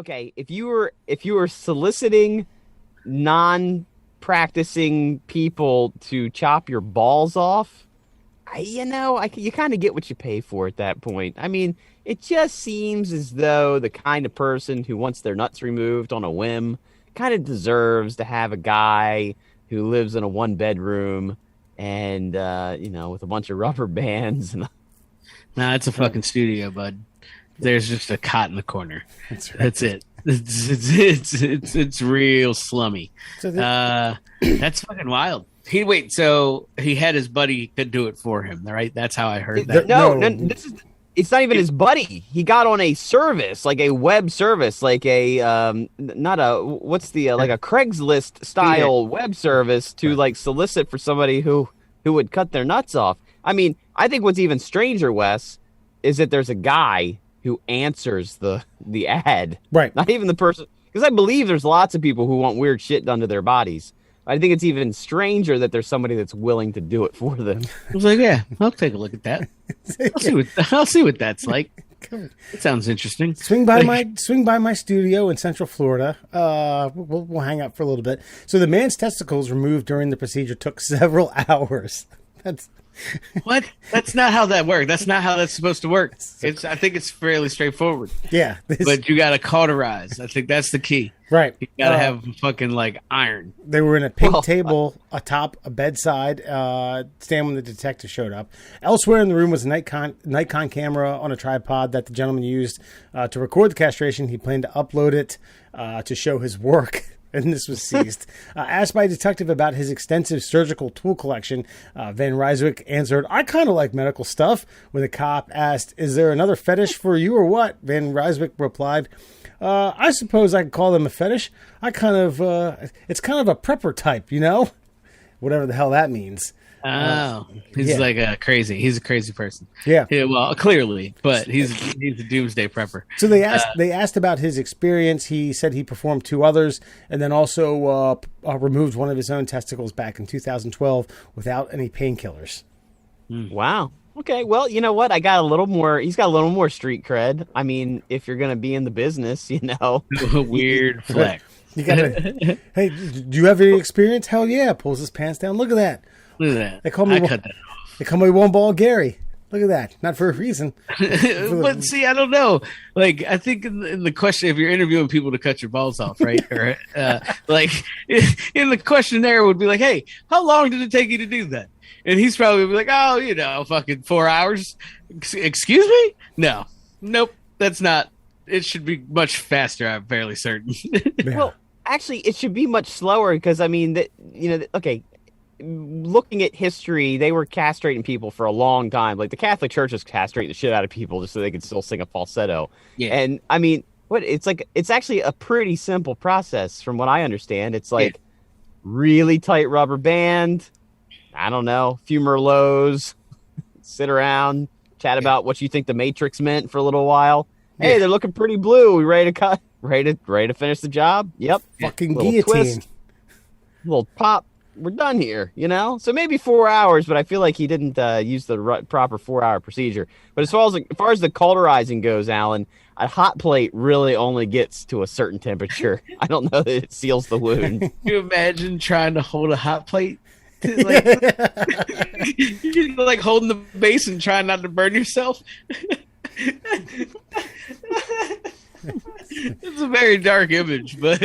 okay, if you were soliciting non-practicing people to chop your balls off, you kind of get what you pay for at that point. I mean, it just seems as though the kind of person who wants their nuts removed on a whim kind of deserves to have a guy who lives in a one bedroom and with a bunch of rubber bands and Nah, it's a fucking studio, bud. There's just a cot in the corner. That's it. It's real slummy. So that's fucking wild. So he had his buddy could do it for him, right? That's how I heard that. No, it's not even his buddy. He got on a service, like a web service, like a not a like a Craigslist style web service to like solicit for somebody who would cut their nuts off. I mean, I think what's even stranger, Wes, is that there's a guy who answers the ad. Right. Not even the person, because I believe there's lots of people who want weird shit done to their bodies. I think it's even stranger that there's somebody that's willing to do it for them. I was like, yeah, I'll take a look at that. I'll see what that's like. It sounds interesting. Swing by my studio in Central Florida. We'll hang out for a little bit. So the man's testicles removed during the procedure took several hours. What? That's not how that works. That's not how that's supposed to work. I think it's fairly straightforward. Yeah. But you got to cauterize. I think that's the key. Right. You got to have fucking like iron. They were in a pink table atop a bedside stand when the detective showed up. Elsewhere in the room was a Nikon camera on a tripod that the gentleman used to record the castration. He planned to upload it to show his work. And this was seized. Asked by a detective about his extensive surgical tool collection, Van Ryswick answered, "I kind of like medical stuff." When the cop asked, "Is there another fetish for you or what?" Van Ryswick replied, "I suppose I could call them a fetish. It's kind of a prepper type, whatever the hell that means." Oh, he's like a crazy. He's a crazy person. Yeah. Well, clearly, but he's a doomsday prepper. So they asked about his experience. He said he performed 2 others, and then also removed one of his own testicles back in 2012 without any painkillers. Wow. Okay. Well, you know what? He's got a little more street cred. I mean, if you're going to be in the business, Weird flex. You gotta. Hey, do you have any experience? Hell yeah! Pulls his pants down. Look at that. Look at that. I cut that off. They call me One Ball Gary. Look at that. Not for a reason. But see, I don't know. Like, I think in the question, if you're interviewing people to cut your balls off, right? Or in the questionnaire would be like, "Hey, how long did it take you to do that?" And he's probably be like, "Oh, fucking 4 hours." Excuse me? No, nope. That's not. It should be much faster. I'm fairly certain. Well, actually, it should be much slower because I mean, okay. Looking at history, they were castrating people for a long time. Like the Catholic Church was castrating the shit out of people just so they could still sing a falsetto. Yeah. And I mean, it's actually a pretty simple process from what I understand. It's like really tight rubber band. I don't know, a few Merlots, sit around, chat about what you think the Matrix meant for a little while. Hey, they're looking pretty blue. We ready to cut? Ready to finish the job? Yep. Fucking guillotine. Twist, little pop. We're done here, So maybe 4 hours, but I feel like he didn't use the proper 4-hour procedure. But as far as the cauterizing goes, Alan, a hot plate really only gets to a certain temperature. I don't know that it seals the wound. Can you imagine trying to hold a hot plate? You're like holding the base and trying not to burn yourself. It's a very dark image, but